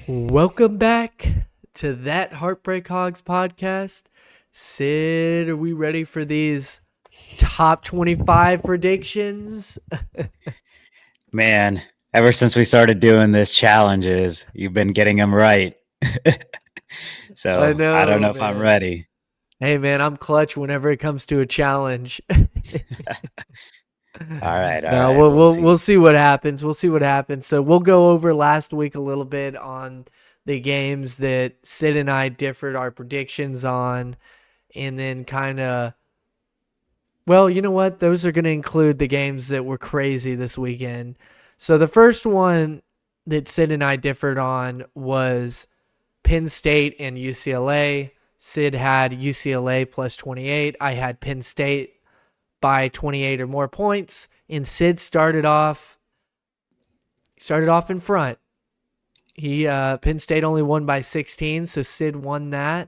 Welcome back to That Heartbreak Hogs podcast. Sid, are we ready for these top 25 predictions? Man, ever since we started doing this challenges, you've been getting them right. I So I don't know, know if I'm man. ready. Hey, man, I'm clutch whenever it comes to a challenge. All No, right. We'll we'll see. see what happens. We'll see what happens. So we'll go over last week a little bit on the games that Sid and I differed our predictions on, and then kind of. Well, you know what? Those are going to include the games that were crazy this weekend. So the first one that Sid and I differed on was Penn State and UCLA. Sid had UCLA plus 28. I had Penn State by 28 or more points. And Sid started off in front. He Penn State only won by 16, so Sid won that.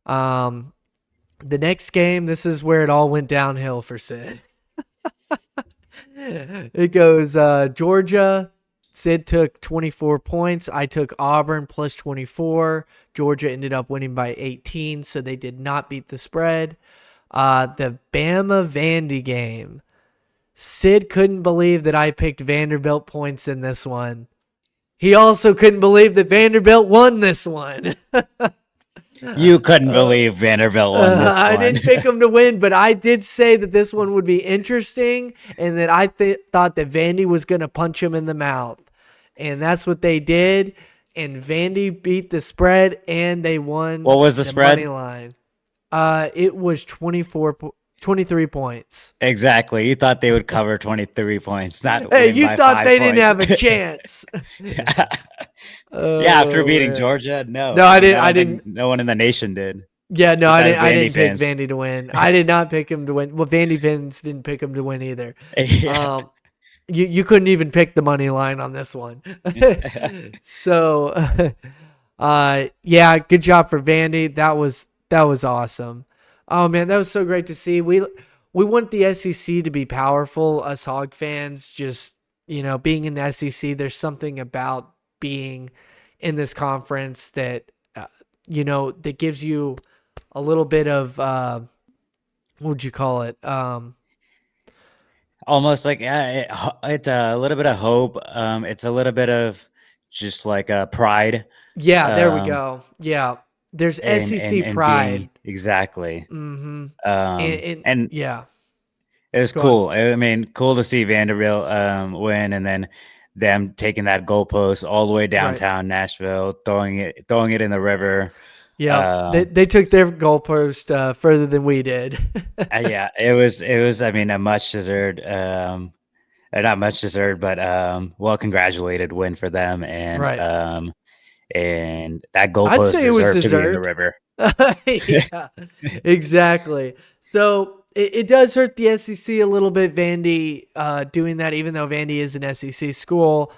The next game, this is where it all went downhill for Sid. It goes Georgia. Sid took 24 points. I took Auburn plus 24. Georgia ended up winning by 18, so they did not beat the spread. The Bama Vandy game. Sid couldn't believe that I picked Vanderbilt points in this one. He also couldn't believe that Vanderbilt won this one. You couldn't believe Vanderbilt won this I one. didn't pick them to win, but I did say that this one would be interesting and that I thought that Vandy was going to punch him in the mouth. And that's what they did. And Vandy beat the spread and they won What was the spread? money line. It was 23 points. Exactly. You thought they would cover 23 points, not Hey, win you by thought 5 they didn't points. have a chance. Yeah, after Oh, beating man. Georgia, no. No, I mean, I I don't think didn't. no one in the nation did, Yeah, no, besides I Vandy didn't pick fans. Vandy to win. I did not pick him to win. Well, Vandy fans didn't pick him to win either. Yeah. Um, you couldn't even pick the money line on this one. So, yeah, good job for Vandy. That was awesome. Oh man, that was so great to see. We want the SEC to be powerful. Us Hog fans, just being in the SEC. There's something about being in this conference that that gives you a little bit of what would you call it? Almost like it's a little bit of hope. It's a little bit of just like pride, Yeah, there we um, go. Yeah, there's and SEC and pride. being exactly. Mm-hmm. And And yeah, it was go on. cool. I mean, cool to see Vanderbilt win, and then them taking that goalpost all the way Right. downtown Nashville, throwing it in the river. Yeah, Um, they took their goalpost further than we did. yeah, it was. I mean, a much deserved. Not much deserved, but well congratulated win for them, Right. and that I'd goalpost say it was deserved to be in the deserved. river. Yeah, exactly. So it does hurt the SEC a little bit, Vandy doing that, even though Vandy is an SEC school.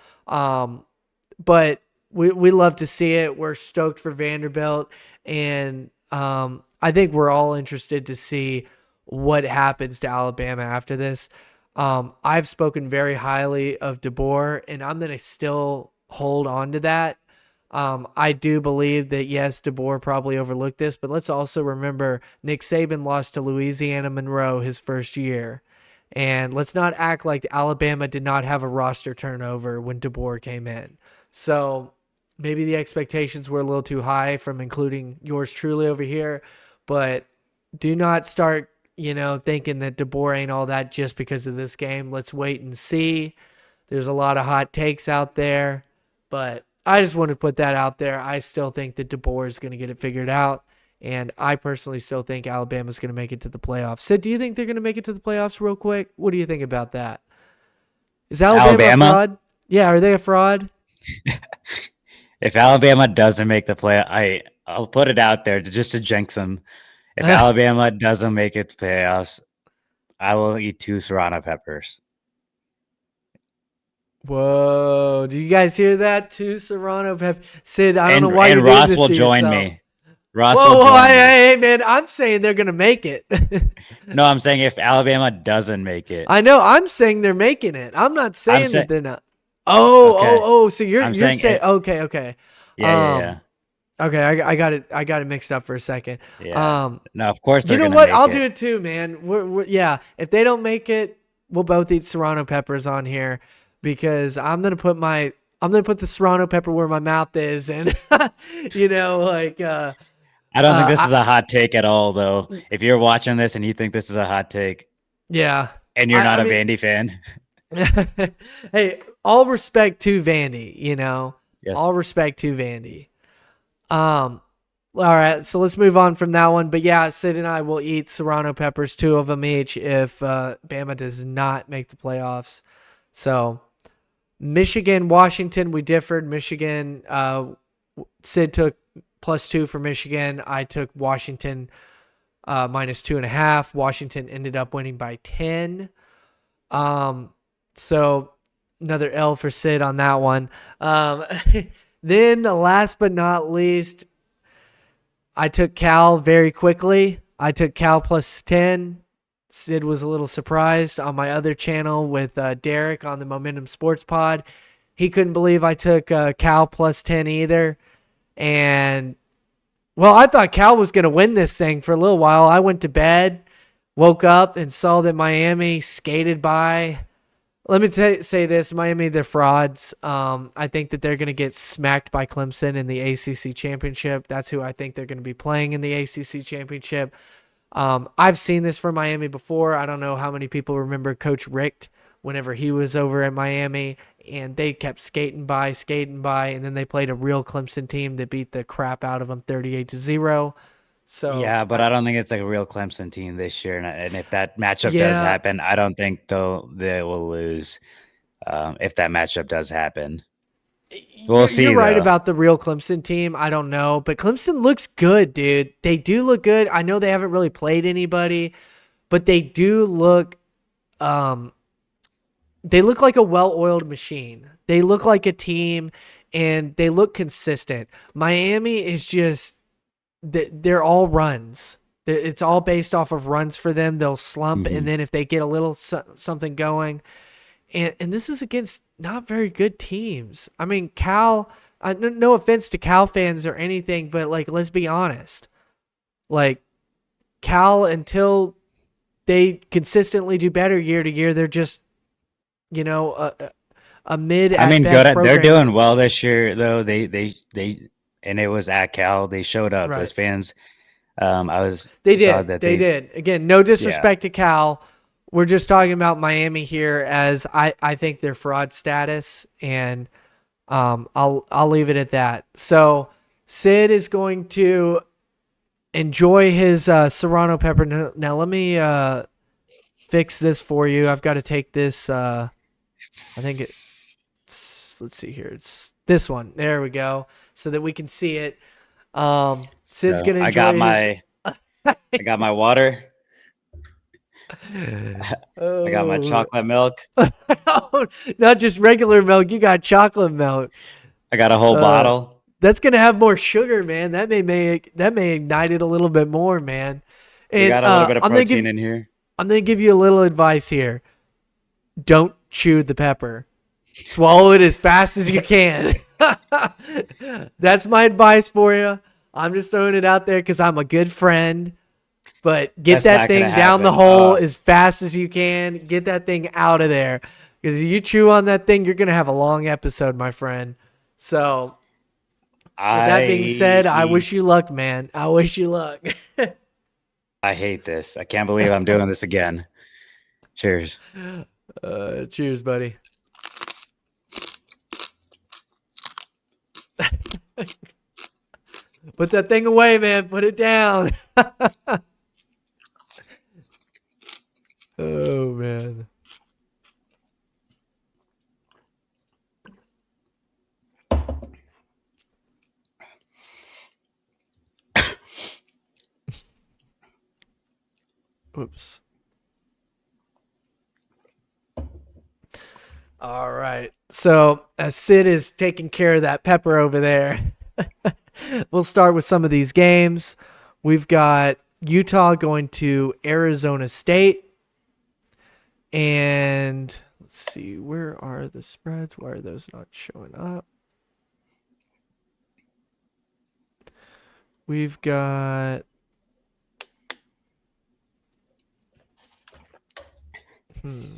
But we love to see it. We're stoked for Vanderbilt, and I think we're all interested to see what happens to Alabama after this. I've spoken very highly of DeBoer, and I'm going to still hold on to that. I do believe that, yes, DeBoer probably overlooked this, but let's also remember Nick Saban lost to Louisiana Monroe his first year. And let's not act like Alabama did not have a roster turnover when DeBoer came in. So maybe the expectations were a little too high from including yours truly over here, but do not start, thinking that DeBoer ain't all that just because of this game. Let's wait and see. There's a lot of hot takes out there, but I just want to put that out there. I still think that DeBoer is going to get it figured out, and I personally still think Alabama's going to make it to the playoffs. Sid, do you think they're going to make it to the playoffs real quick? What do you think about that? Is Alabama a Alabama, fraud? Yeah, are they a fraud? if Alabama doesn't make the play, I'll put it out there just to jinx them. If Alabama doesn't make it to playoffs, I will eat 2 Serrano peppers. Whoa, do you guys hear that? Two Serrano Pep. Sid, I don't know And why you're and doing Ross this will to join yourself. me. Ross will Whoa, join me. hey, man, I'm saying they're going to make it. No, I'm saying if Alabama doesn't make it, I know, I'm saying they're making it. I'm not I'm saying that saying they're not. Oh, okay. so you're I'm saying saying okay. Yeah, yeah, yeah, Okay, I got it. I got it mixed up for a second. yeah. Um, No, of course you they're know gonna what? make I'll do it. it too, man. Yeah, if they don't make it, we'll both eat serrano peppers on here because I'm gonna put the serrano pepper where my mouth is, and like I don't think this I is a hot take at all, though. If you're watching this and you think this is a hot take yeah. and you're I not a mean, Vandy fan, hey, all respect to Vandy. yes, All respect to Vandy. Um, all right, so let's move on from that one. But yeah, Sid and I will eat serrano peppers, 2 of them each, if Bama does not make the playoffs. So Michigan, Washington, we differed. Michigan, Sid took +2 for Michigan. I took Washington -2.5. Washington ended up winning by 10. So another L for Sid on that one. Then last but not least, I took Cal very quickly. I took Cal +10. Sid was a little surprised on my other channel with Derek on the Momentum Sports Pod. He couldn't believe I took Cal +10 either. And, well, I thought Cal was going to win this thing for a little while. I went to bed, woke up, and saw that Miami skated by. Let me say this. Miami, they're frauds. I think that they're going to get smacked by Clemson in the ACC championship. That's who I think they're going to be playing in the ACC championship. I've seen this for Miami before. I don't know how many people remember Coach Richt whenever he was over at Miami, and they kept skating by, and then they played a real Clemson team that beat the crap out of them 38-0. So, yeah, but I don't think it's like a real Clemson team this year. And if that matchup does yeah, happen, I don't think they will lose. If that matchup does happen, we'll you're see right though. about the real Clemson team. I don't know, but Clemson looks good, dude. They do look good. I know they haven't really played anybody, but they do look um they look like a well-oiled machine. They look like a team and they look consistent. Miami is just they're all runs. It's all based off of runs for them. They'll slump, and Mhm. then if they get a little something going, and this is against not very good teams. I mean, Cal. No offense to Cal fans or anything, but like, let's be honest. Like, Cal, until they consistently do better year to year, they're just a mid I at mean, good. best They're program. doing well this year, though. And it was at Cal. They showed up. Those Right. fans. They Saw did. that They did. Again, no yeah. disrespect to Cal. We're just talking about Miami here, as I think they're fraud status, and I'll leave it at that. So Sid is going to enjoy his serrano pepper. Now let me fix this for you. I've got to take this. I think let's see here. It's this one. There we go, so that we can see it. Sid's So gonna enjoy his. I got my water. I got my Oh, chocolate milk. not just regular milk. You got chocolate milk. I got a whole Uh, bottle. that's gonna have more sugar, man. That may ignite it a little bit more, man. We And got a little bit of protein in here. I'm gonna give you a little advice here. Don't chew the pepper. Swallow it as fast as you can. That's my advice for you. I'm just throwing it out there because I'm a good friend. But get That's that not gonna thing down the happen. hole as fast as you can. Get that thing out of there. Because if you chew on that thing, you're going to have a long episode, my friend. So, with that being said, I I wish you luck, man. I wish you luck. I hate this. I can't believe I'm doing this again. Cheers. Cheers, buddy. Put that thing away, man. Put it down. Oh, man. Oops. All right. So, as Sid is taking care of that pepper over there, we'll start with some of these games. We've got Utah going to Arizona State. And let's see, where are the spreads? Why are those not showing up? we've got. One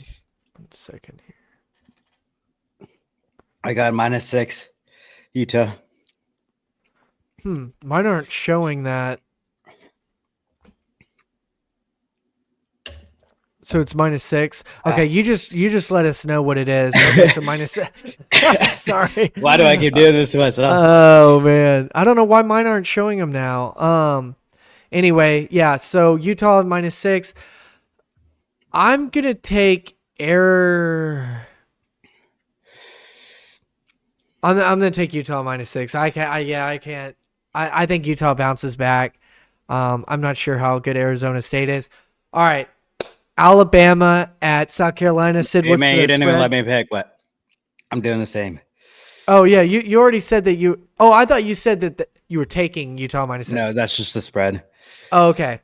second here. I got -6, Utah. Mine aren't showing that. So it's -6. Okay, you just let us know what it is. Okay, so minus. Sorry. Why do I keep doing this to myself? Oh man, I don't know why mine aren't showing them now. Anyway, yeah. So Utah -6. I'm gonna take error. I'm gonna take Utah -6. I can't. I can't. I think Utah bounces back. I'm not sure how good Arizona State is. All right, Alabama at South Carolina. Sid, Hey what's man, the you didn't even spread? let me pick, but I'm doing the same. Oh yeah, you already said that you. Oh, I thought you said that you were taking Utah No, -6. that's just the spread. Oh, okay.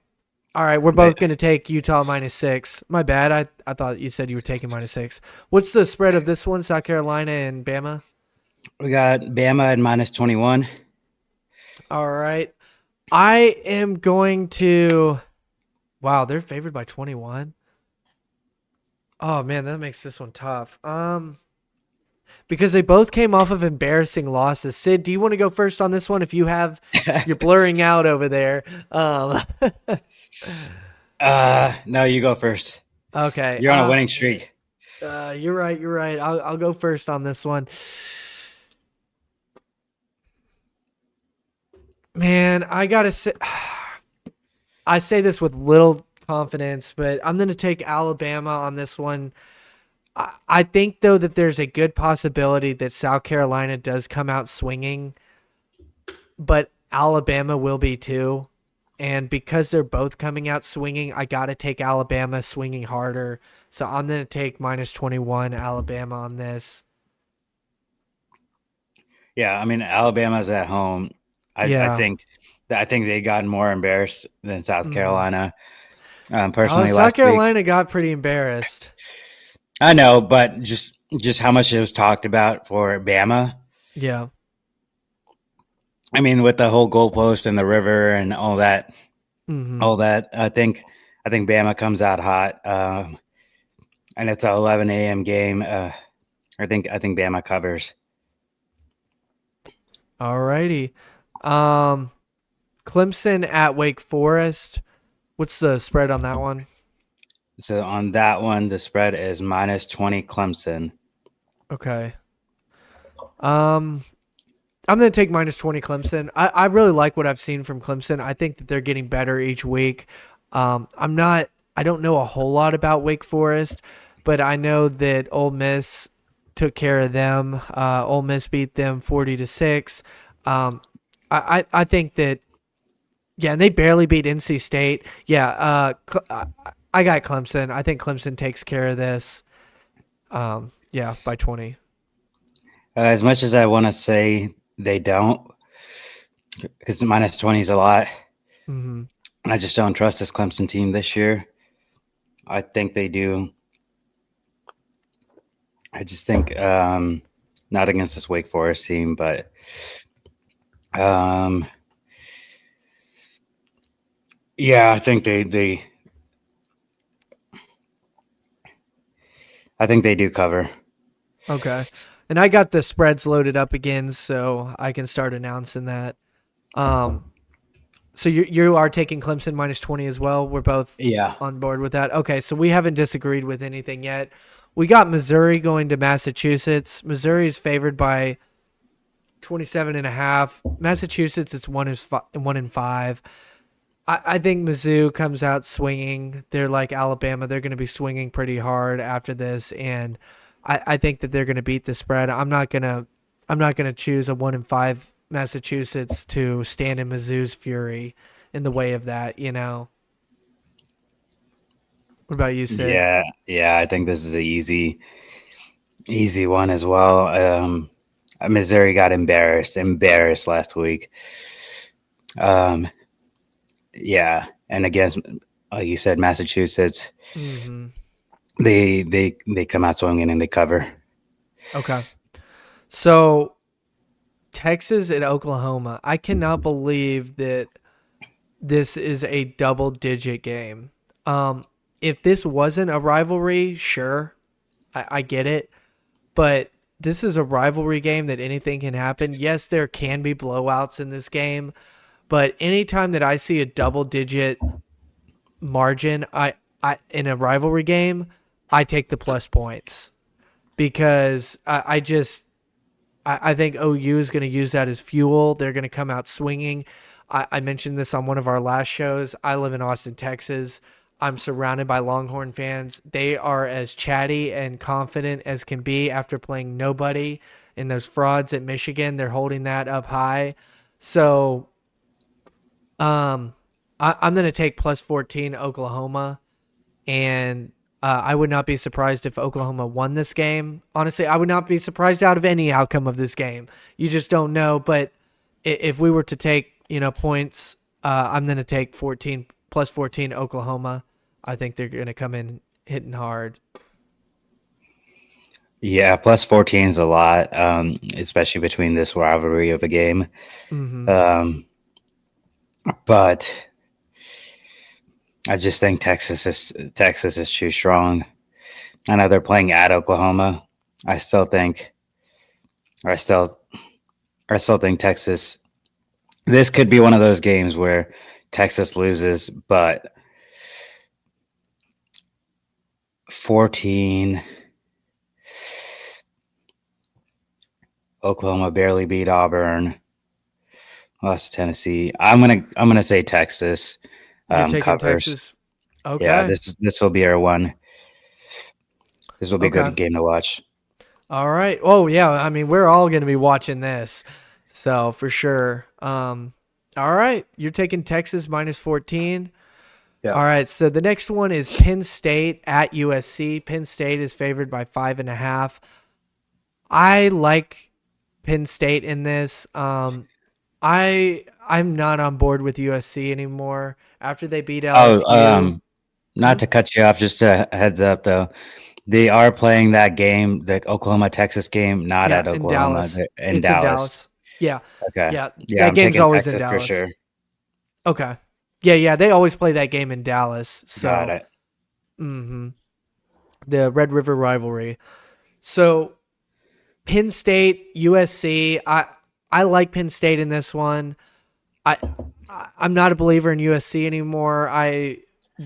All right, we're But both gonna take Utah -6. My bad. I thought you said you were taking -6. What's the spread of this one? South Carolina and Bama. we got Bama at -21. All right. I am going to. Wow, they're favored by 21. Oh man, that makes this one tough. Because they both came off of embarrassing losses. Sid, do you want to go first on this one? If you have, you're blurring out over there. No, you go first. Okay. You're on a winning streak. You're right. You're right. I'll go first on this one. Man, I gotta say, I say this with little confidence, but I'm gonna take Alabama on this one. I think though that there's a good possibility that South Carolina does come out swinging, but Alabama will be too. And because they're both coming out swinging, I got to take Alabama swinging harder. So I'm going to take -21 Alabama on this. Yeah, I mean Alabama's at home. I Yeah. think they got more embarrassed than South Mhm. Carolina. Personally, South last week. Carolina got pretty embarrassed. I know, but just how much it was talked about for Bama. Yeah. I mean, with the whole goalpost and the river and Hmm. all that. I think Bama comes out hot, and it's a 11 a.m. game. I think Bama covers. Alrighty. Um, Clemson at Wake Forest. What's the spread on that one? So on that one, the spread is -20 Clemson. Okay. Um, I'm going to take -20 Clemson. I really like what I've seen from Clemson. I think that they're getting better each week. I don't know a whole lot about Wake Forest, but I know that Ole Miss took care of them. Ole Miss beat them 40-6. I think that, yeah, and they barely beat NC State. Yeah, I got Clemson. I think Clemson takes care of this. Yeah, by 20. As much as I want to say they don't, because -20 is a lot, Mm-hmm. and I just don't trust this Clemson team this year. I think they do. I just think not against this Wake Forest team, but um, yeah, I think they do cover. Okay. And I got the spreads loaded up again, so I can start announcing that. Um, so you are taking Clemson -20 as well. We're both Yeah. on board with that. Okay, so we haven't disagreed with anything yet. We got Missouri going to Massachusetts. Missouri is favored by 27.5. Massachusetts, it's 1-5. I think Mizzou comes out swinging. They're like Alabama. They're going to be swinging pretty hard after this, and I think that they're going to beat the spread. I'm not gonna choose a 1-5 Massachusetts to stand in Mizzou's fury in the way of that. What about you, Sid? Yeah. I think this is a easy one as well. Missouri got embarrassed last week. Yeah, and against, like you said, Massachusetts, Mm-hmm. they come out swinging and they cover. Okay. So Texas and Oklahoma. I cannot believe that this is a double-digit game. If this wasn't a rivalry, sure, I get it. But this is a rivalry game that anything can happen. Yes, there can be blowouts in this game, but anytime that I see a double-digit margin, I in a rivalry game, I take the plus points because I think OU is going to use that as fuel. They're going to come out swinging. I mentioned this on one of our last shows. I live in Austin, Texas. I'm surrounded by Longhorn fans. They are as chatty and confident as can be after playing nobody in those frauds at Michigan. They're holding that up high. So I'm going to take plus 14 Oklahoma. And I would not be surprised if Oklahoma won this game. Honestly, I would not be surprised out of any outcome of this game. You just don't know. But if we were to take, points, I'm going to take 14 plus 14 Oklahoma. I think they're going to come in hitting hard. Yeah, plus 14 is a lot, especially between this rivalry of a game. Mm-hmm. But I just think Texas is too strong. I know they're playing at Oklahoma. I still think Texas. This could be one of those games where Texas loses, but 14. Oklahoma barely beat Auburn. Lost to Tennessee. I'm gonna say Texas. You're taking Covers. Texas. Okay. Yeah, this will be our one. This will be a Okay. good game to watch. All right. Oh yeah. I mean, we're all going to be watching this, so for sure. All right. You're taking Texas minus 14. Yeah. All right. So the next one is Penn State at USC. Penn State is favored by 5.5. I like Penn State in this. I'm not on board with USC anymore after they beat LSU. Oh, not to cut you off, just a heads up though. They are playing that game, the Oklahoma-Texas game, not at Oklahoma. In Dallas. Yeah. Okay. Yeah. Yeah, that I'm game's taking always Texas in Dallas. for sure. Okay. Yeah. They always play that game in Dallas. So, Got it. Mm-hmm. The Red River rivalry. So, Penn State, USC. I like Penn State in this one. I'm not a believer in USC anymore. I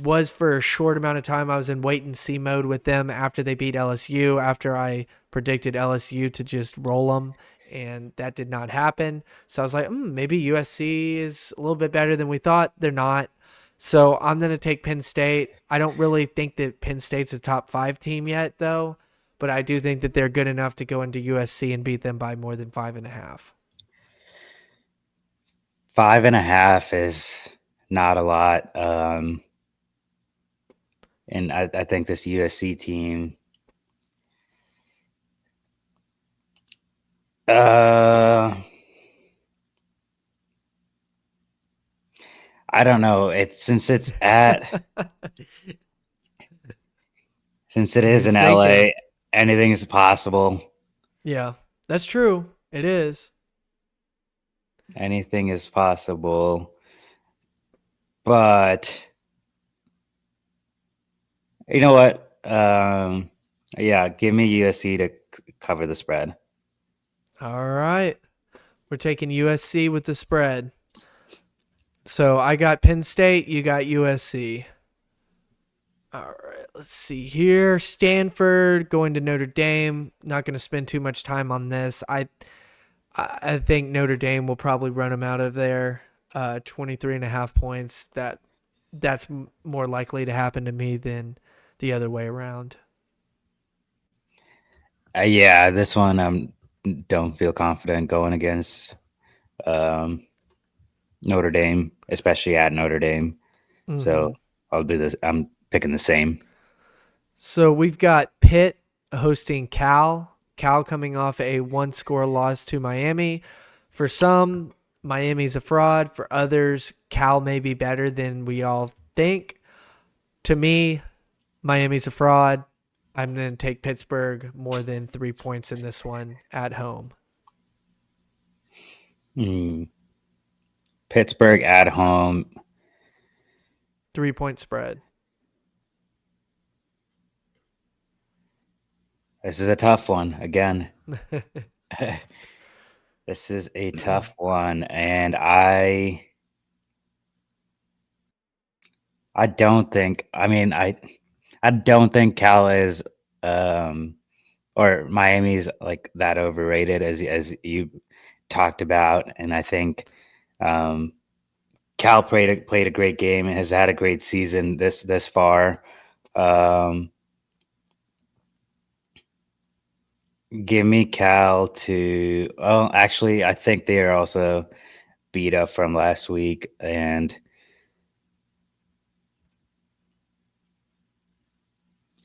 was for a short amount of time. I was in wait and see mode with them after they beat LSU, after I predicted LSU to just roll them, and that did not happen. So I was like, maybe USC is a little bit better than we thought. They're not. So I'm going to take Penn State. I don't really think that Penn State's a top 5 team yet, though, but I do think that they're good enough to go into USC and beat them by more than 5.5. 5.5 is not a lot. And I think this USC team, I don't know. Since it is in LA, anything is possible. Yeah, that's true. It is. Anything is possible. But you know what? Yeah, give me USC to cover the spread. All right. We're taking USC with the spread. So I got Penn State, you got USC. All right, let's see here. Stanford going to Notre Dame. Not going to spend too much time on this. I think Notre Dame will probably run them out of there. 23.5 points. That's more likely to happen to me than the other way around. Yeah, this one don't feel confident going against Notre Dame, especially at Notre Dame. Mm-hmm. So I'll do this. I'm picking the same. So we've got Pitt hosting Cal. Cal coming off a 1-score loss to Miami. For some, Miami's a fraud. For others, Cal may be better than we all think. To me, Miami's a fraud. I'm going to take Pittsburgh more than 3 points in this one at home. Mm, Pittsburgh at home. 3-point spread. This is a tough one again. This is a tough one, and I don't think. I mean, I don't think Cal is, um, or Miami's like that overrated as you talked about, and I think um, Cal played a great game and has had a great season this far. Um, Give me Cal to. Oh, actually, I think they are also beat up from last week, and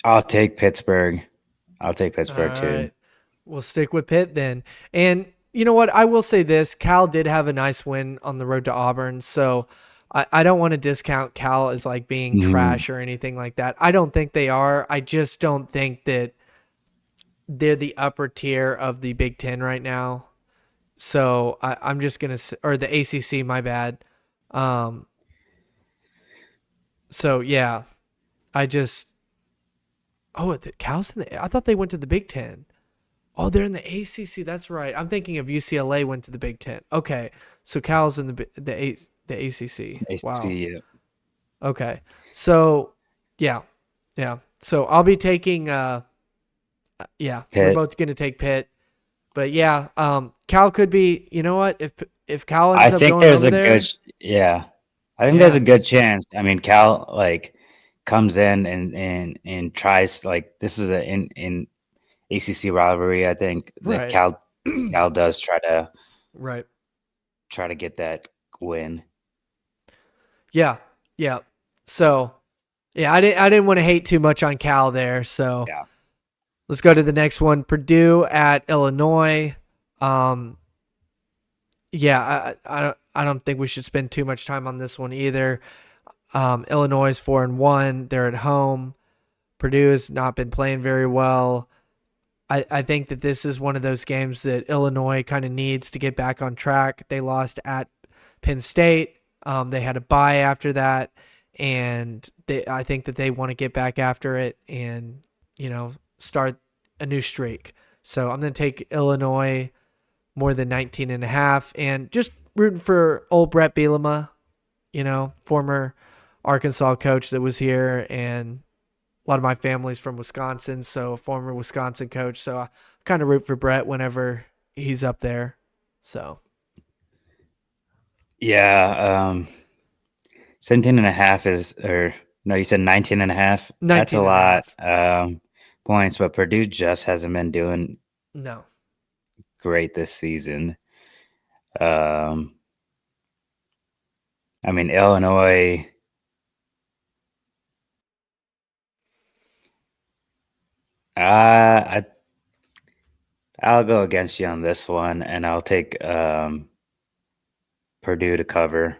I'll take Pittsburgh. I'll take All Pittsburgh too. right. We'll stick with Pitt then. And you know what? I will say this. Cal did have a nice win on the road to Auburn. So I don't want to discount Cal as like being Mhm. trash or anything like that. I don't think they are. I just don't think that they're the upper tier of the Big Ten right now. So I'm just going to, or the ACC, my bad. Um, so yeah, I just, oh, the Cal's in the, I thought they went to the Big Ten. Oh, they're in the ACC. That's right. I'm thinking of UCLA went to the Big Ten. Okay, so Cal's in the ACC. Wow. ACC. Okay, so yeah, yeah. So I'll be taking. Yeah, we're Pitt. both gonna take Pitt, but yeah, Cal could be. You know what? If Cal I ends up think going there's over a good, there, yeah. I think there's yeah, a good chance. I mean, Cal like comes in and tries like this is a in ACC rivalry. I think that right, Cal does right, try to get that win. yeah, yeah. So yeah, I didn't want to hate too much on Cal there. So Yeah. let's go to the next one. Purdue at Illinois. Um, yeah, I don't think we should spend too much time on this one either. Illinois is 4-1. They're at home. Purdue has not been playing very well. I think that this is one of those games that Illinois kind of needs to get back on track. They lost at Penn State. They had a bye after that, and I think that they want to get back after it and start a new streak. So I'm going to take Illinois more than 19 and a half, and just rooting for old Brett Bielema, former Arkansas coach that was here, and a lot of my family's from Wisconsin, so a former Wisconsin coach. So I kind of root for Brett whenever he's up there. So Yeah. 17 and a half is, or no, you said 19 and a half. That's a 19 and a lot, half. points, but Purdue just hasn't been doing No. great this season. Um, I mean, Illinois, I I'll go against you on this one, and I'll take Purdue to cover.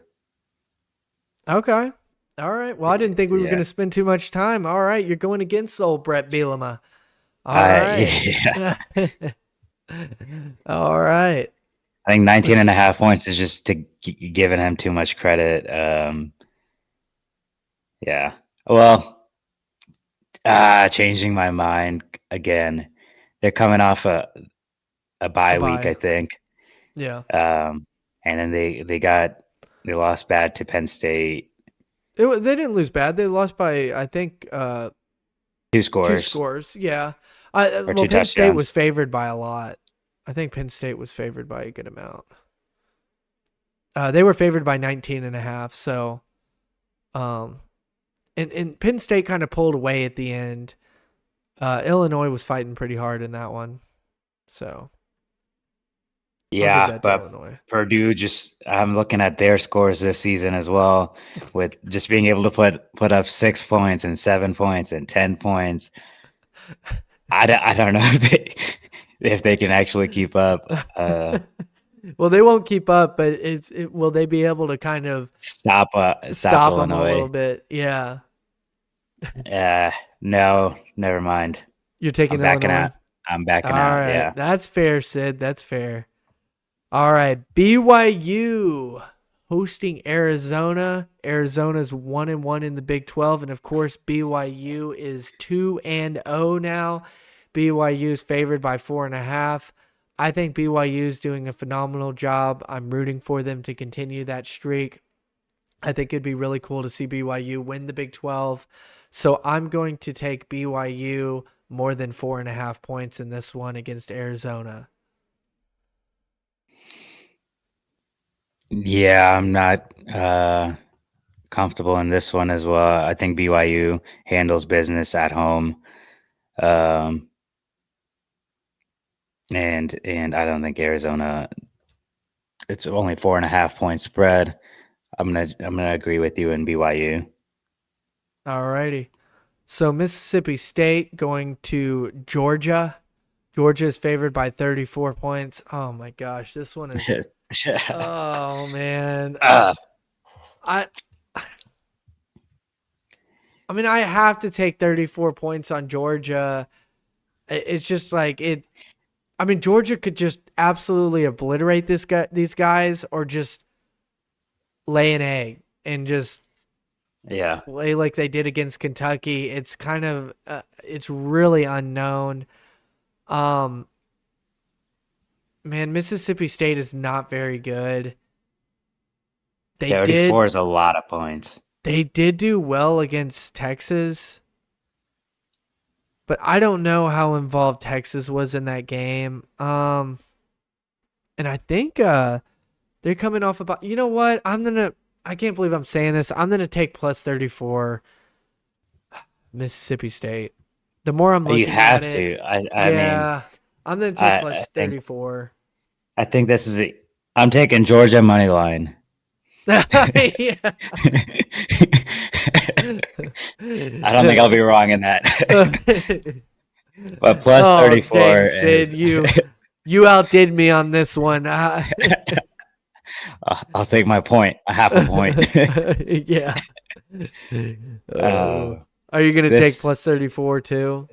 Okay. All right. Well, I didn't think we were going Yeah, to spend too much time. All right. You're going against old Brett Bielema. All I right. yeah, All right. I think 19 and a Let's. half points is just to giving him too much credit. Yeah. Well, changing my mind again. They're coming off a A bye week, I bye. think. Yeah. And then they lost bad to Penn State. They didn't lose bad. They lost by, I think, Two two scores scores. Yeah. or Well, two Penn State was touchdowns. favored by a lot. I think Penn State was favored by a good amount. They were favored by 19 and a half. So, um, and Penn State kind of pulled away at the end. Illinois was fighting pretty hard in that one. So I'll give Yeah, that to but Illinois. Purdue just I'm looking at their scores this season as well, with just being able to put up 6 points and 7 points and 10 points. I don't know if they can actually keep up. Well, they won't keep up, but will they be able to kind of Stop stop them a little Illinois. bit? Yeah. No, never mind. You're I'm taking backing out. Illinois? I'm All backing out. right. Yeah, That's fair, Sid. That's fair. All right, BYU hosting Arizona. Arizona's 1-1 in the Big 12, and of course BYU is 2-0 now. BYU is favored by 4.5. I think BYU is doing a phenomenal job. I'm rooting for them to continue that streak. I think it'd be really cool to see BYU win the Big 12. So I'm going to take BYU more than 4.5 points in this one against Arizona. Yeah, I'm not comfortable in this one as well. I think BYU handles business at home. Um, and I don't think Arizona. It's only 4.5 point spread. I'm gonna agree with you in BYU. All righty. So Mississippi State going to Georgia. Georgia is favored by 34 points. Oh my gosh, this one is. Oh man, I. I mean, I have to take 34 points on Georgia. It's just like it. I mean, Georgia could just absolutely obliterate these guys, or just lay an egg and just Yeah. play like they did against Kentucky. It's kind of it's really unknown. Um, man, Mississippi State is not very good. They 34 did is a lot of points. they did do well against Texas, but I don't know how involved Texas was in that game. And I think they're coming off about. You know what? I can't believe I'm saying this. I'm gonna take plus 34 Mississippi State. The more I'm You looking have at to. it, I mean, yeah, I'm gonna take plus I think 34. I think this is. I'm taking Georgia money line. Yeah. I don't think I'll be wrong in that. But plus Oh, 34 dang, Sid, is. you outdid me on this one. I'll take my point, a half a point. Yeah. Are you gonna take plus 34 too?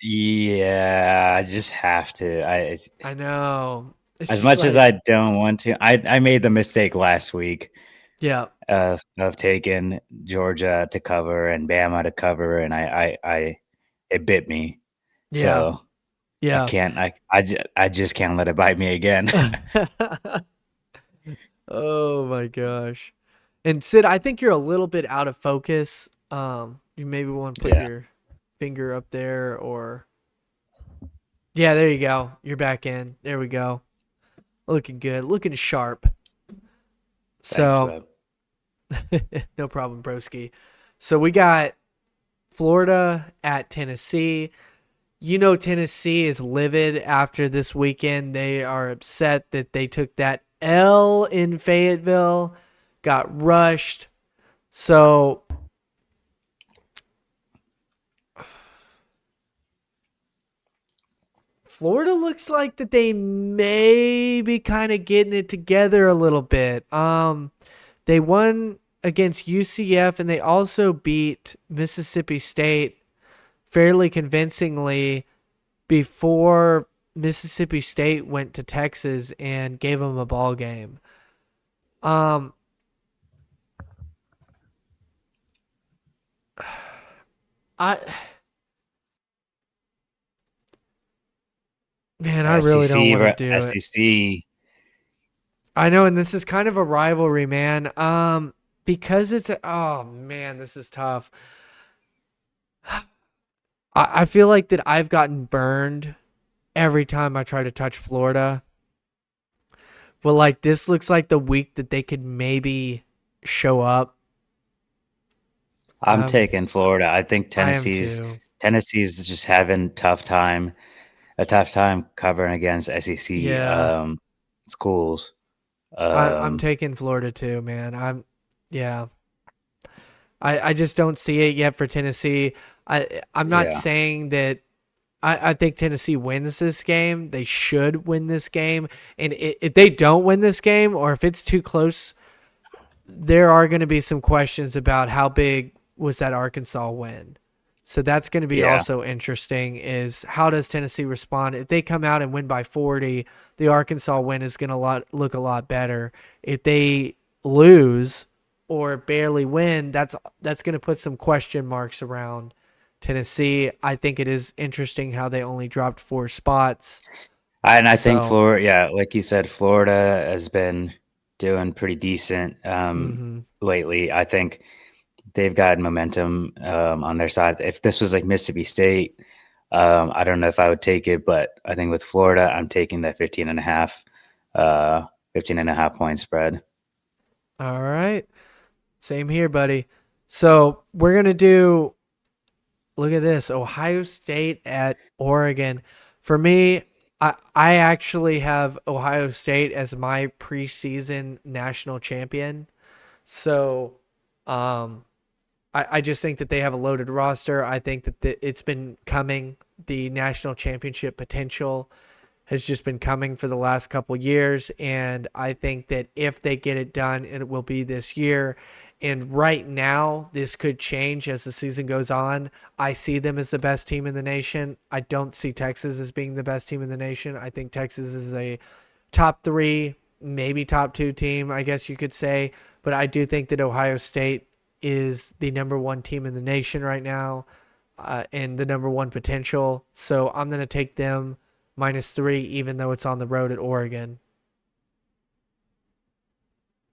Yeah, I just have to. I know. It's As just much like, as I don't want to, I made the mistake last week yeah, of taking Georgia to cover and Bama to cover, and I it bit me. yeah, So I yeah. can't. I just can't let it bite me again. Oh my gosh. And Sid, I think you're a little bit out of focus. You maybe want to put Yeah. your finger up there, or yeah, there you go. You're back in. There we go. Looking good. Looking sharp. Thanks, So, Webb. no problem, broski. So we got Florida at Tennessee. You know, Tennessee is livid after this weekend. They are upset that they took that L in Fayetteville, got rushed. So Florida looks like that they may be kind of getting it together a little bit. They won against UCF and they also beat Mississippi State fairly convincingly before Mississippi State went to Texas and gave them a ball game. I Man, I really don't want to do it. SEC. I know, and this is kind of a rivalry, man. Because oh man, this is tough. I feel like that I've gotten burned every time I try to touch Florida. But like this looks like the week that they could maybe show up. I'm taking Florida. I think I am Tennessee's just having a tough time covering against SEC Yeah. schools. I'm taking Florida too, man. Yeah. I just don't see it yet for Tennessee. I'm not Yeah. saying that I think Tennessee wins this game. They should win this game. And if they don't win this game, or if it's too close, there are going to be some questions about how big was that Arkansas win. So that's going to be Yeah. also interesting is how does Tennessee respond? If they come out and win by 40, the Arkansas win is going to look a lot better. If they lose or barely win, that's going to put some question marks around Tennessee. I think it is interesting how they only dropped 4 spots. And I think So, Florida, yeah, like you said, Florida has been doing pretty decent mhm. lately. I think they've got momentum on their side. If this was like Mississippi State, I don't know if I would take it, but I think with Florida, I'm taking that 15 and a half point spread. All right. Same here, buddy. So, we're going to do look at this. Ohio State at Oregon. For me, I actually have Ohio State as my preseason national champion. So um I just think that they have a loaded roster. I think that it's been coming. The national championship potential has just been coming for the last couple years, and I think that if they get it done, it will be this year. And right now, this could change as the season goes on. I see them as the best team in the nation. I don't see Texas as being the best team in the nation. I think Texas is a top 3, maybe top 2 team, I guess you could say. But I do think that Ohio State is the number 1 team in the nation right now, and the number 1 potential. So I'm going to take them -3, even though it's on the road at Oregon.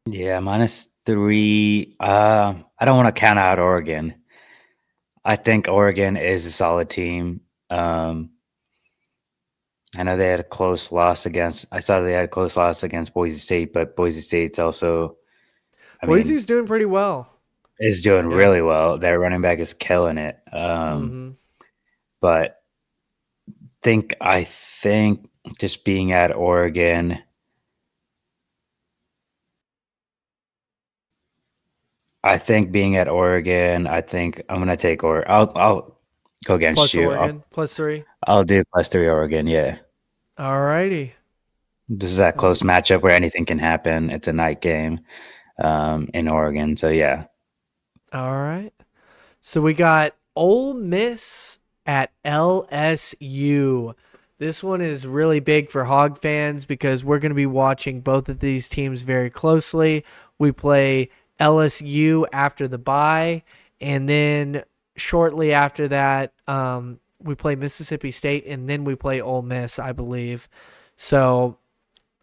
Yeah, -3. I don't want to count out Oregon. I think Oregon is a solid team. I know they had a close loss against. I saw they had a close loss against Boise State, but Boise State's also, I mean, Boise's doing pretty well. is doing Yeah. really well. Their running back is killing it. Mm-hmm. But I think just being at Oregon, I think I'm gonna take or I'll go against Plus you. Oregon, +3. I'll do +3 Oregon. Yeah, All righty. this is that close matchup where anything can happen. It's a night game in Oregon, so yeah. All right. So we got Ole Miss at LSU. This one is really big for Hog fans because we're going to be watching both of these teams very closely. We play LSU after the bye, and then shortly after that, we play Mississippi State, and then we play Ole Miss, I believe. So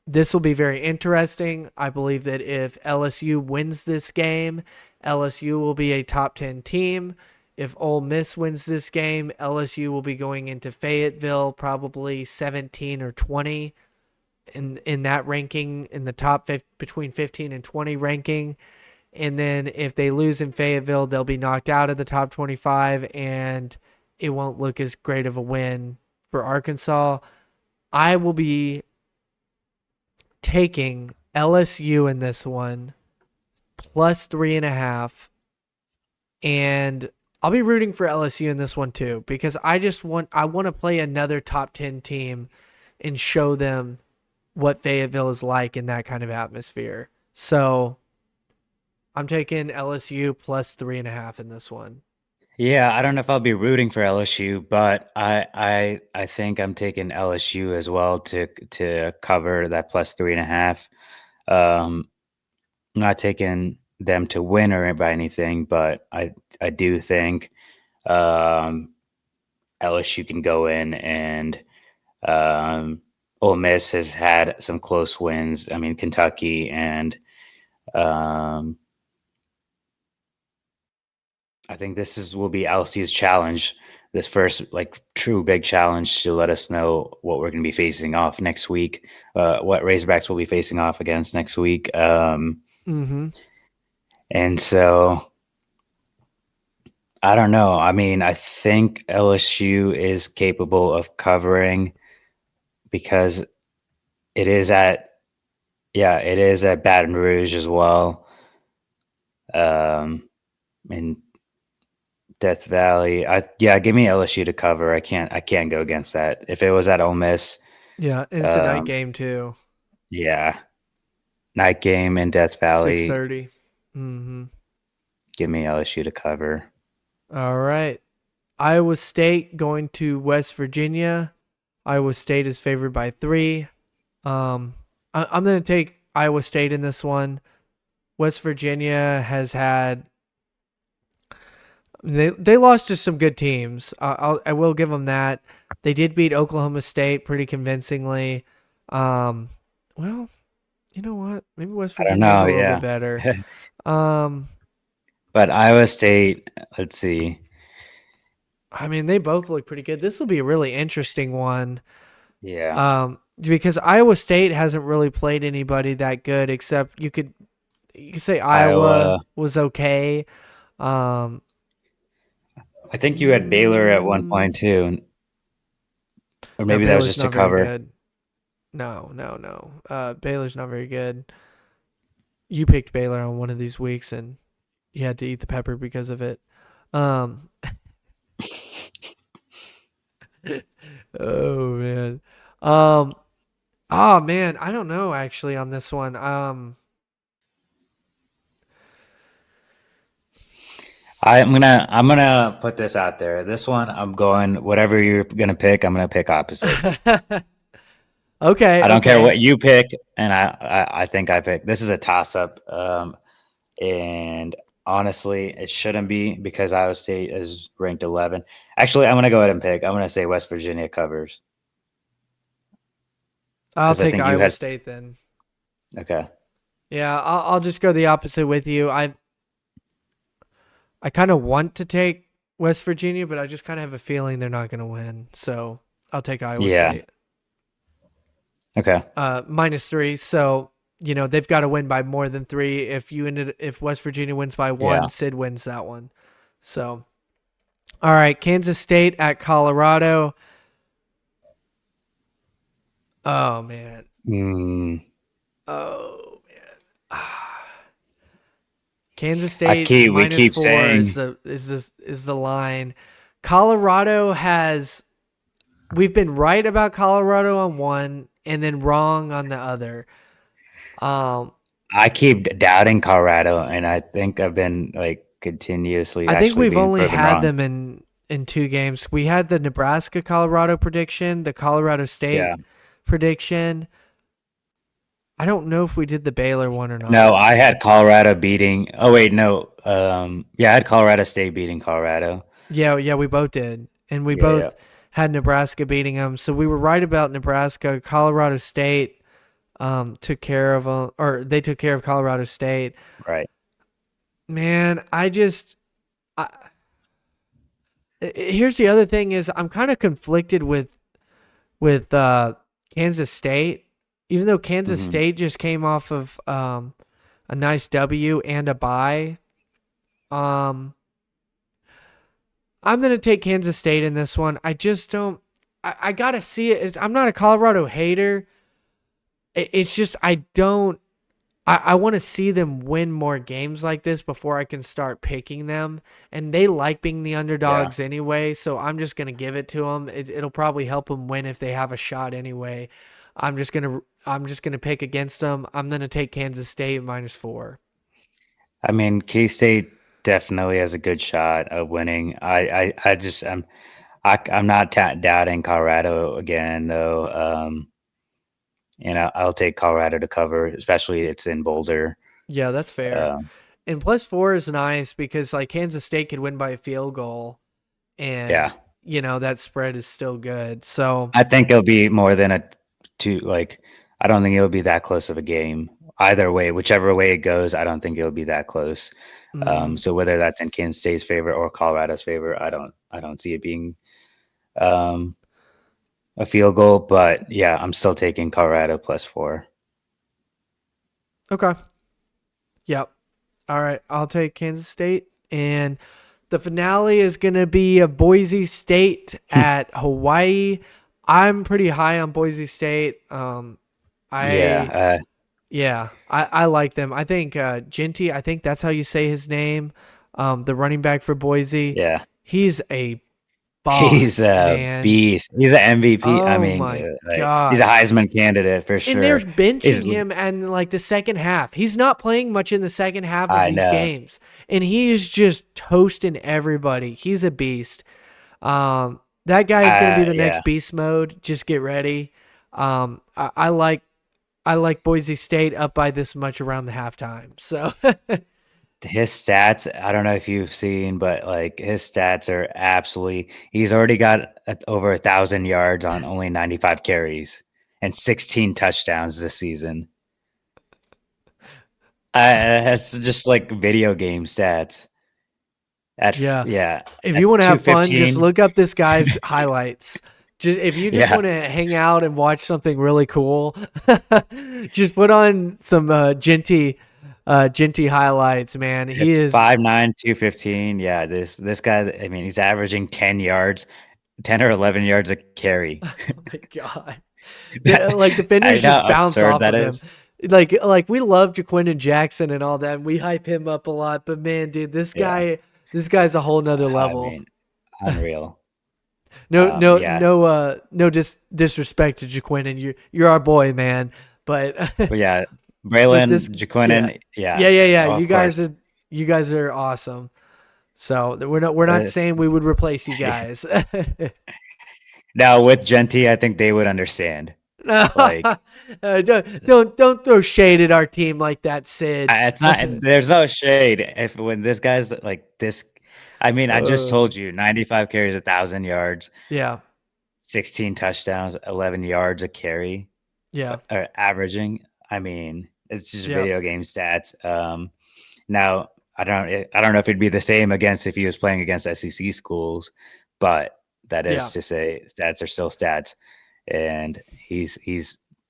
this will be very interesting. I believe that if LSU wins this game, LSU will be a top 10 team. If Ole Miss wins this game, LSU will be going into Fayetteville probably 17 or 20 in that ranking, in the top between 15 and 20 ranking. And then if they lose in Fayetteville, they'll be knocked out of the top 25, and it won't look as great of a win for Arkansas. I will be taking LSU in this one +3.5, and I'll be rooting for LSU in this one too because I want to play another top 10 team and show them what Fayetteville is like in that kind of atmosphere. So I'm taking LSU +3.5 in this one. Yeah, I don't know if I'll be rooting for LSU, but I think I'm taking LSU as well to cover that +3.5. I'm not taking them to win or by anything, but I do think um, LSU can go in and Ole Miss has had some close wins. I mean, Kentucky and um, I think will be LC's challenge. This first like true big challenge to let us know what we're going to be facing off next week. What Razorbacks will be facing off against next week. Mm-hmm. And so I don't know. I mean, I think LSU is capable of covering because it is at it is at Baton Rouge as well. In Death Valley. Give me LSU to cover. I can't go against that. If it was at Ole Miss, Yeah, and it's a night um, game too. yeah, night game in Death Valley. 6:30. Mm-hmm. Give me LSU to cover. All right. Iowa State going to West Virginia. Iowa State is favored by 3. I'm going to take Iowa State in this one. West Virginia has had they lost to some good teams. I will give them that. They did beat Oklahoma State pretty convincingly. Well, you know what? Maybe West I don't Virginia is a know. little bit Yeah. better. Um, But Iowa State, let's see. I mean, they both look pretty good. This will be a really interesting one. Yeah. Because Iowa State hasn't really played anybody that good, except you could say Iowa Iowa. was okay. I think you had Baylor at one point too, or No, maybe that was Baylor's just to not very cover. good. No. Baylor's not very good. You picked Baylor on one of these weeks, and you had to eat the pepper because of it. Oh man. Oh man, I don't know actually on this one. I'm gonna put this out there. This one, I'm going whatever you're gonna pick. I'm gonna pick opposite. Okay. I don't care what you pick, and I think I pick. This is a toss up, and honestly, it shouldn't be because Iowa State is ranked 11. Actually, I'm gonna go ahead and pick. I'm gonna say West Virginia covers I'll because I take think you Iowa had. State then. Okay. Yeah, I'll just go the opposite with you. I kind of want to take West Virginia, but I just kind of have a feeling they're not going to win. So I'll take Iowa Yeah. State. Okay. -3. So they've got to win by more than 3. If West Virginia wins by 1, Yeah. Sid wins that one. So, all right, Kansas State at Colorado. Oh man. Oh man. Kansas State we keep -4 saying is the line. Colorado has. We've been right about Colorado on one and then wrong on the other. I keep doubting Colorado, and I think I've been like continuously. I think we've only had wrong. them in 2 games. We had the Nebraska Colorado prediction, the Colorado State prediction. I don't know if we did the Baylor one or not. No, I had Colorado beating. Oh wait, no. I had Colorado State beating Colorado. Yeah, we both did, and we both had Nebraska beating them. So we were right about Nebraska. Colorado State took care of them, or they took care of Colorado State. Right. Man, here's the other thing is I'm kind of conflicted with Kansas State. Even though Kansas State just came off of a nice W and a bye, I'm going to take Kansas State in this one. I just don't – I got to see it. I'm not a Colorado hater. It's just I don't – I want to see them win more games like this before I can start picking them. And they like being the underdogs anyway, so I'm just going to give it to them. It'll probably help them win if they have a shot anyway. I'm just gonna pick against them. I'm gonna take Kansas State -4. I mean, K-State definitely has a good shot of winning. I'm not doubting Colorado again though. I'll take Colorado to cover, especially it's in Boulder. Yeah, that's fair. And +4 is nice because like Kansas State could win by a field goal, and that spread is still good. So I think it'll be more than I don't think it'll be that close of a game either way. Whichever way it goes, I don't think it'll be that close. So whether that's in Kansas State's favor or Colorado's favor, I don't see it being a field goal. But yeah, I'm still taking Colorado +4. Okay. Yep. All right, I'll take Kansas State, and the finale is gonna be a Boise State at Hawaii. I'm pretty high on Boise State. I like them. I think Ginty, I think that's how you say his name, the running back for Boise. Yeah. He's a boss, He's a man. beast. He's an MVP. Oh I mean, my God. he's a Heisman candidate for sure. And they're benching him in like the second half. He's not playing much in the second half of these games. And he is just toasting everybody. He's a beast. That guy is going to be the Yeah. next beast mode. Just get ready. I like Boise State up by this much around the halftime. So His stats, I don't know if you've seen, but like his stats are absolutely. He's already got over 1,000 yards on only 95 carries and 16 touchdowns this season. That's just like video game stats. yeah, Yeah, if at you want to have fun, just 215. look up this guy's highlights. Just if you just Yeah, want to hang out and watch something really cool, just put on some Genty highlights, man. He it's is 5'9", 215. Yeah, this guy. I mean, he's averaging 10 yards, 10 or 11 yards a carry. oh my god. That, Like I defenders know just how bounce absurd off that of him. is. Like we love Jaquindon Jackson and all that, and we hype him up a lot. But man, dude, Yeah, this guy's a whole nother I level. mean, unreal. Yeah, No disrespect to Jaquindon. You're our boy, man. But but yeah, but Braylon, this, yeah, Jaquinin, yeah, yeah. oh, of course. You guys are awesome. So we're not It's, saying we would replace you guys. now with Genty, I think they would understand. Like, Don't throw shade at our team like that, Sid. it's not. There's no shade. If when this guy's like this, I mean, I just Uh, told you, 95 carries, 1,000 yards, yeah, 16 touchdowns, 11 yards a carry, yeah, averaging. I mean, it's just yeah, video game stats. Now I don't know if it'd be the same against if he was playing against SEC schools, but that yeah, is to say stats are still stats, and he,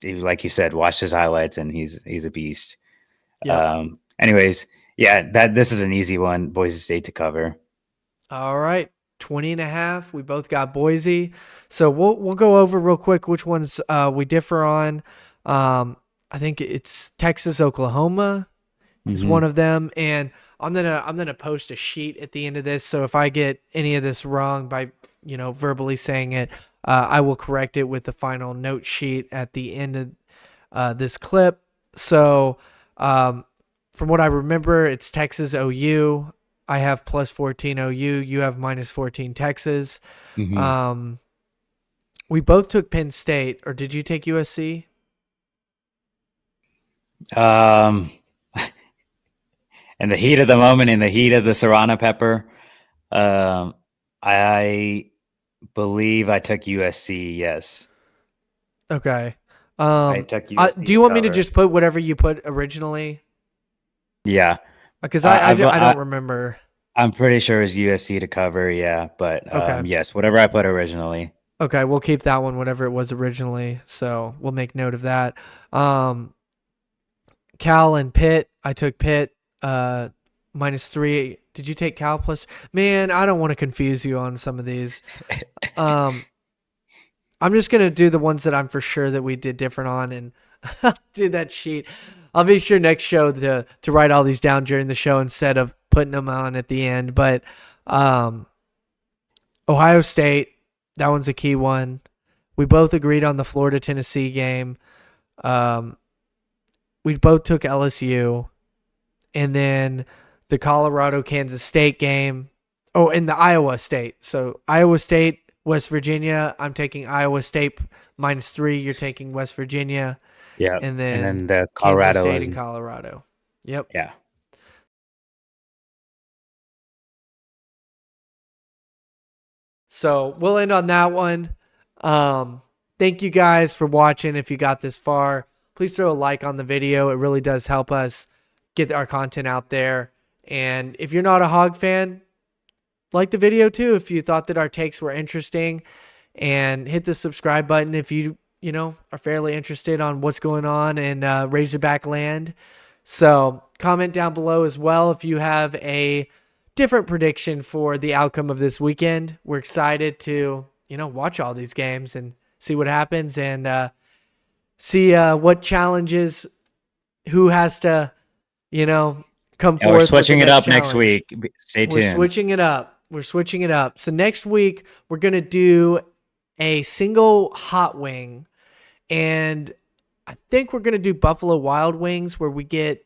like you said, watch his highlights, and he's a beast. yep. Anyways, yeah, that this is an easy one, Boise State to cover. All right, 20.5. We both got Boise, so we'll go over real quick which ones we differ on. I think it's Texas, Oklahoma is Mm-hmm. one of them, and I'm gonna post a sheet at the end of this. So if I get any of this wrong by verbally saying it, I will correct it with the final note sheet at the end of this clip. So from what I remember, it's Texas OU. I have plus 14 OU. You have minus 14 Texas. Mm-hmm. Um, we both took Penn State, or did you take USC? Um, in the heat of the moment, in the heat of the Serrano Pepper, um, I believe I took USC. Yes, Okay. I took USC Do to you want me to cover. just put whatever you put originally? Yeah, Because I I don't remember. I'm pretty sure it's USC to cover. Yeah, but Okay. yes, whatever I put originally. Okay, we'll keep that one, whatever it was originally. So we'll make note of that. Um, Cal and Pitt. I took Pitt -3. Did you take Cal plus? Man, I don't want to confuse you on some of these. Um, I'm just gonna do the ones that I'm for sure that we did different on, and do that sheet. I'll be sure next show to write all these down during the show instead of putting them on at the end. But um, Ohio State, that one's a key one. We both agreed on the Florida Tennessee game. Um, we both took LSU, and then the Colorado Kansas State game. Oh, and the Iowa State. So Iowa State, West Virginia. I'm taking Iowa State -3. You're taking West Virginia, Yeah, and and then then the Kansas Colorado State was and Colorado. Yep. yeah. So we'll end on that one. Thank you guys for watching. If you got this far, please throw a like on the video. It really does help us get our content out there. And if you're not a Hog fan, like the video too if you thought that our takes were interesting, and hit the subscribe button if you are fairly interested on what's going on in Razorback land. So comment down below as well if you have a different prediction for the outcome of this weekend. We're excited to watch all these games and see what happens, and see what challenges, who has to come And we're forth with the switching it next up next challenge. week. Stay We're tuned. switching it up. We're switching it up. So next week we're going to do a single hot wing, and I think we're going to do Buffalo Wild Wings, where we get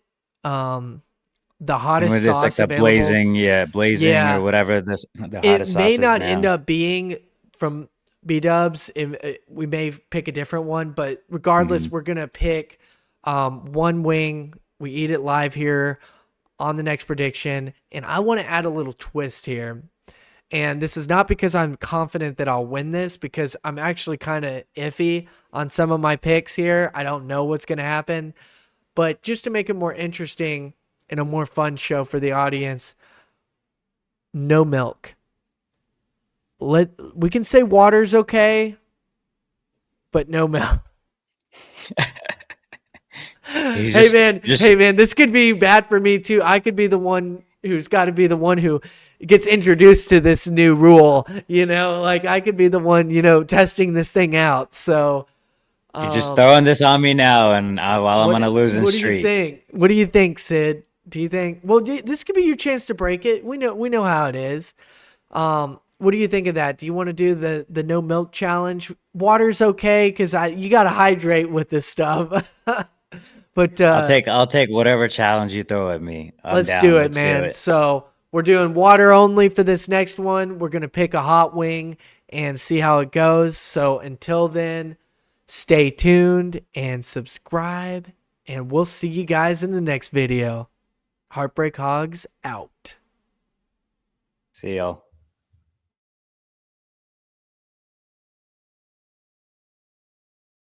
the And hottest with this like sauce the available. blazing or Yeah, whatever the it hottest may sauce is not end now. up being from B Dubs. We may pick a different one, but regardless, Mhm. we're gonna pick one wing. We eat it live here on the next prediction, and I want to add a little twist here. And this is not because I'm confident that I'll win this, because I'm actually kind of iffy on some of my picks here. I don't know what's going to happen. But just to make it more interesting and a more fun show for the audience, no milk. We can say water's okay, but no milk. He's Hey man, just hey man, this could be bad for me too. I could be the one who's got to be the one who gets introduced to this new rule. Like I could be the one, testing this thing out. So, you're just um, throwing this on me now, and while I'm what on a losing what do you streak. think? What do you think, Sid? Do you think? Well, this could be your chance to break it. We know how it is. What do you think of that? Do you want to do the no milk challenge? Water's okay because you got to hydrate with this stuff. But I'll take whatever challenge you throw at me. I'm let's do down. it, Let's do man. it. So we're doing water only for this next one. We're gonna pick a hot wing and see how it goes. So until then, stay tuned and subscribe, and we'll see you guys in the next video. Heartbreak Hogs out. See y'all.